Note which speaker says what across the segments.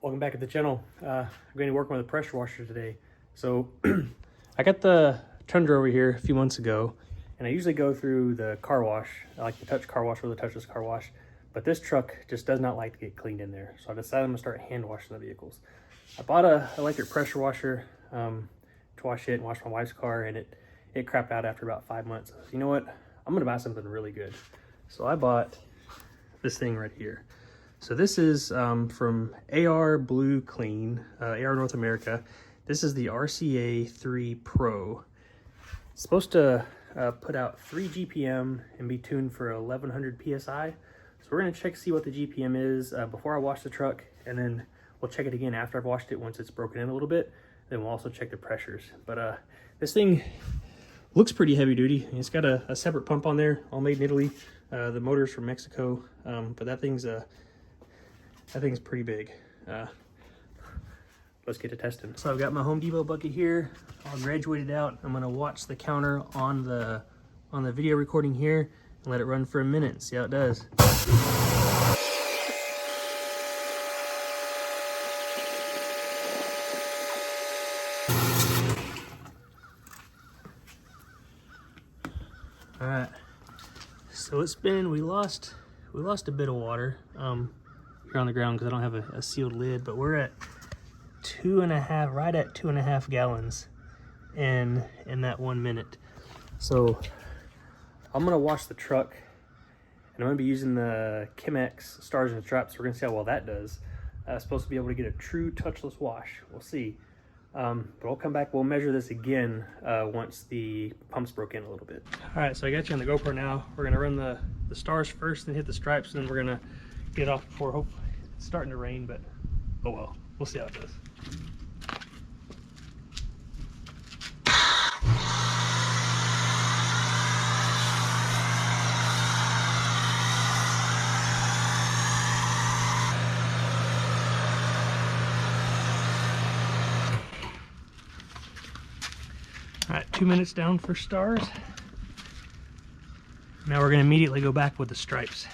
Speaker 1: Welcome back to the channel. I'm going to be working with a pressure washer today. So I got the Tundra over here a few months ago, and I usually go through the car wash. I like the touch car wash or the touchless car wash, but this truck just does not like to get cleaned in there. So I decided I'm gonna start hand washing the vehicles. I bought a electric pressure washer to wash it and wash my wife's car, and it crapped out after about 5 months. So you know what? I'm gonna buy something really good. So I bought this thing right here. So this is from AR Blue Clean, AR North America. This is the RCA3-PRO. It's supposed to put out 3 GPM and be tuned for 1100 PSI. So we're gonna check to see what the GPM is before I wash the truck, and then we'll check it again after I've washed it once it's broken in a little bit. Then we'll also check the pressures. But this thing looks pretty heavy duty. It's got a separate pump on there, all made in Italy. The motor's from Mexico, but that thing's pretty big. Let's get to testing. So I've got my Home Depot bucket here, all graduated out. I'm gonna watch the counter on the video recording here and let it run for a minute and see how it does. All right, so it's been, we lost a bit of water here on the ground because I don't have a sealed lid, but we're at 2.5, right at 2.5 gallons in that 1 minute. So I'm gonna wash the truck, and I'm gonna be using the Chem-X stars and traps. We're gonna see how well that does. Supposed to be able to get a true touchless wash. We'll see. But we'll come back, we'll measure this again once the pumps broke in a little bit. All right, so I got you on the GoPro now. We're gonna run the stars first, then hit the stripes, and then we're gonna get off before, hopefully it's starting to rain, but oh well, we'll see how it does. All right, 2 minutes down for stars. Now we're gonna immediately go back with the stripes.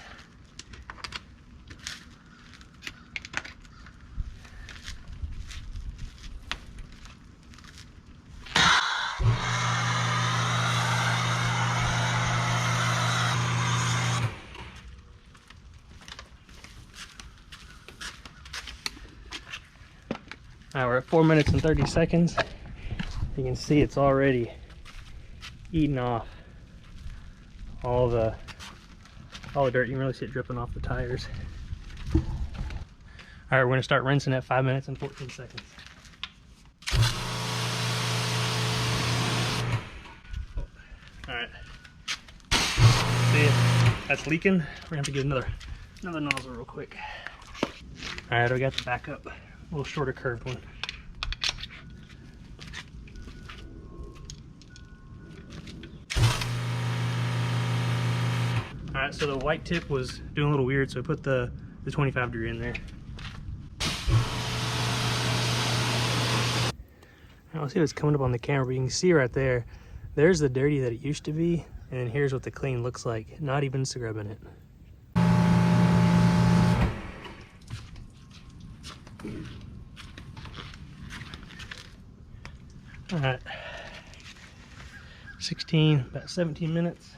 Speaker 1: All right, we're at 4 minutes and 30 seconds. You can see it's already eating off all the dirt. You can really see it dripping off the tires. All right, we're gonna start rinsing at 5 minutes and 14 seconds. All right, see, that's leaking. We're gonna have to get another nozzle real quick. All right, we got the backup, a little shorter curved one. All right, so the white tip was doing a little weird, so I put the 25 degree in there. I'll see what's coming up on the camera, but you can see right there, there's the dirty that it used to be, and then here's what the clean looks like, not even scrubbing it. All right, 16, about 17 minutes.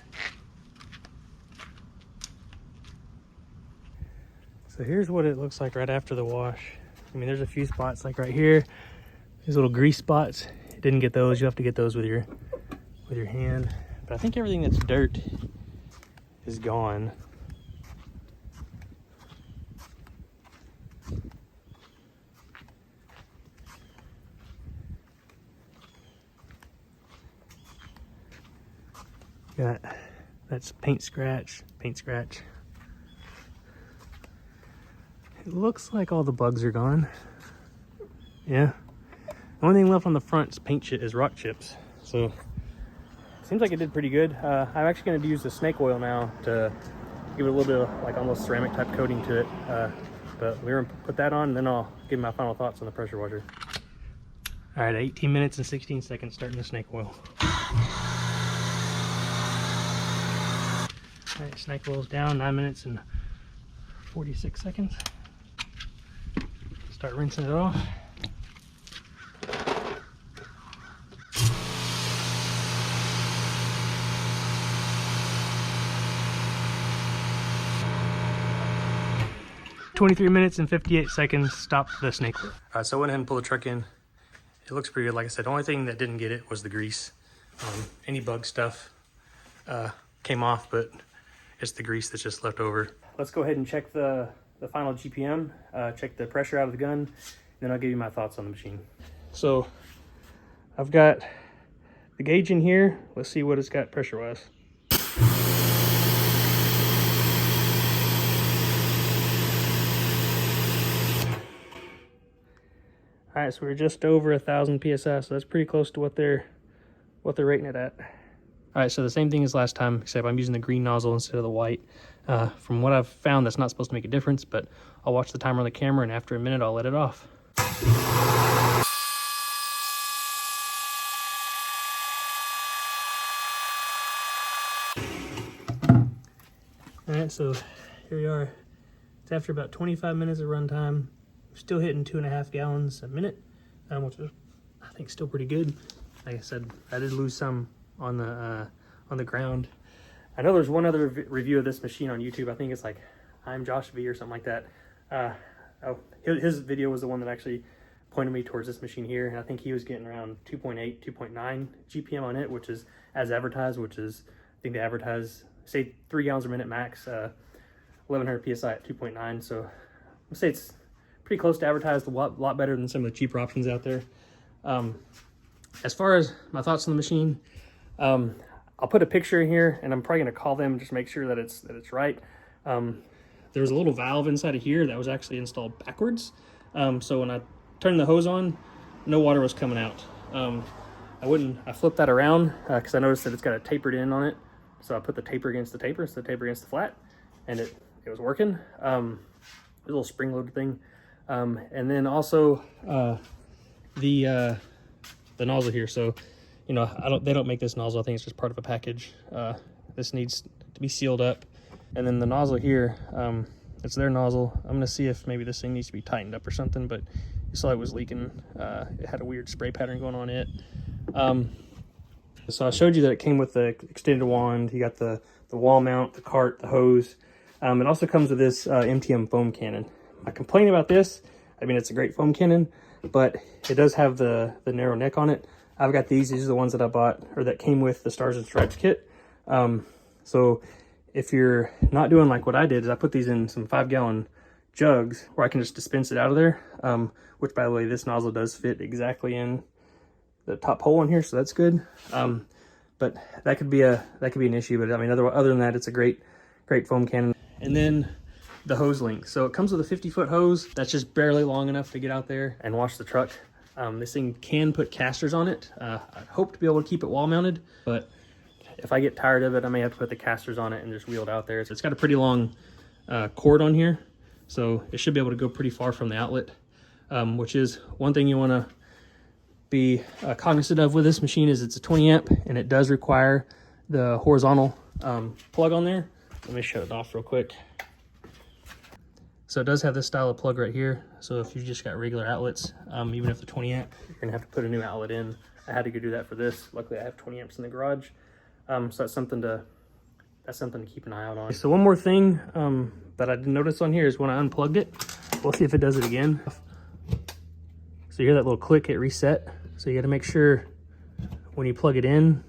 Speaker 1: So here's what it looks like right after the wash. I mean, there's a few spots like right here. These little grease spots. Didn't get those. You have to get those with your hand. But I think everything that's dirt is gone. Got, that's paint scratch. It looks like all the bugs are gone. Yeah. The only thing left on the front is rock chips. So seems like it did pretty good. I'm actually going to use the snake oil now to give it a little bit of like almost ceramic type coating to it. But we're going to put that on, and then I'll give my final thoughts on the pressure washer. All right, 18 minutes and 16 seconds starting the snake oil. All right, snake oil's down, 9 minutes and 46 seconds. Start rinsing it off. "23 minutes and 58 seconds, stop the snake." All right, so I went ahead and pulled the truck in. It looks pretty good. Like I said, the only thing that didn't get it was the grease. Any bug stuff came off, but it's the grease that's just left over. Let's go ahead and check the final GPM, check the pressure out of the gun, then I'll give you my thoughts on the machine. So I've got the gauge in here. Let's see what it's got pressure-wise. All right, so we're just over 1,000 PSI, so that's pretty close to what they're rating it at. All right, so the same thing as last time, except I'm using the green nozzle instead of the white. From what I've found, that's not supposed to make a difference, but I'll watch the timer on the camera, and after a minute, I'll let it off. All right, so here we are. It's after about 25 minutes of runtime. Still hitting 2.5 gallons a minute, which is, I think, still pretty good. Like I said, I did lose some on the ground. I know there's one other review of this machine on YouTube. I think it's like I'm Josh V or something like that. His video was the one that actually pointed me towards this machine here, and I think he was getting around 2.8, 2.9 GPM on it, which is as advertised, which is, I think they advertise, say 3 gallons a minute max, 1100 PSI at 2.9. So I'd say it's pretty close to advertised, a lot better than some of the cheaper options out there. As far as my thoughts on the machine, I'll put a picture in here, and I'm probably going to call them just to make sure that it's right. There was a little valve inside of here that was actually installed backwards. So when I turned the hose on, no water was coming out. I flipped that around because I noticed that it's got a tapered end on it. So I put the taper against the taper, so the taper against the flat, and it was working. A little spring-loaded thing. And then also the nozzle here. So, you know, they don't make this nozzle. I think it's just part of a package. This needs to be sealed up. And then the nozzle here, it's their nozzle. I'm gonna see if maybe this thing needs to be tightened up or something, but you saw it was leaking. It had a weird spray pattern going on it. So I showed you that it came with the extended wand. You got the wall mount, the cart, the hose. It also comes with this MTM foam cannon. My complaint about this, I mean, it's a great foam cannon, but it does have the narrow neck on it. I've got these are the ones that I bought, or that came with the Stars and Stripes kit. So if you're not doing like what I did, is I put these in some 5-gallon jugs where I can just dispense it out of there, which, by the way, this nozzle does fit exactly in the top hole in here, so that's good. But that could be an issue, but I mean, other than that, it's a great foam cannon. And then the hose length. So it comes with a 50-foot hose that's just barely long enough to get out there and wash the truck. This thing can put casters on it. I hope to be able to keep it wall mounted, but if I get tired of it, I may have to put the casters on it and just wheel it out there. So it's got a pretty long cord on here, so it should be able to go pretty far from the outlet, which is one thing you want to be cognizant of with this machine. Is it's a 20 amp and it does require the horizontal plug on there. Let me shut it off real quick. So it does have this style of plug right here. So if you just got regular outlets, even if the 20 amp, you're gonna have to put a new outlet in. I had to go do that for this. Luckily I have 20 amps in the garage. So that's something to keep an eye out on. So one more thing that I didn't notice on here is when I unplugged it, we'll see if it does it again. So you hear that little click, it reset. So you gotta make sure when you plug it in,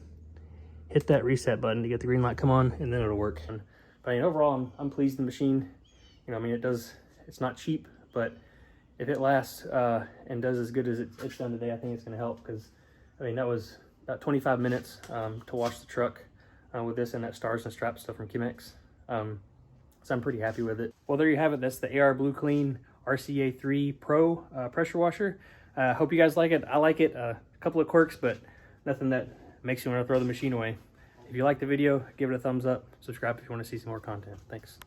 Speaker 1: hit that reset button to get the green light come on, and then it'll work. But I mean, overall, I'm pleased with the machine. You know, I mean, it's not cheap, but if it lasts and does as good as it's done today, I think it's gonna help, because I mean, that was about 25 minutes to wash the truck with this and that Stars and Straps stuff from Chem-X. So I'm pretty happy with it. Well, there you have it. That's the AR Blue Clean RCA3-PRO pressure washer. Hope you guys like it. I like it. A couple of quirks, but nothing that makes you want to throw the machine away. If you like the video, give it a thumbs up. Subscribe if you want to see some more content. Thanks.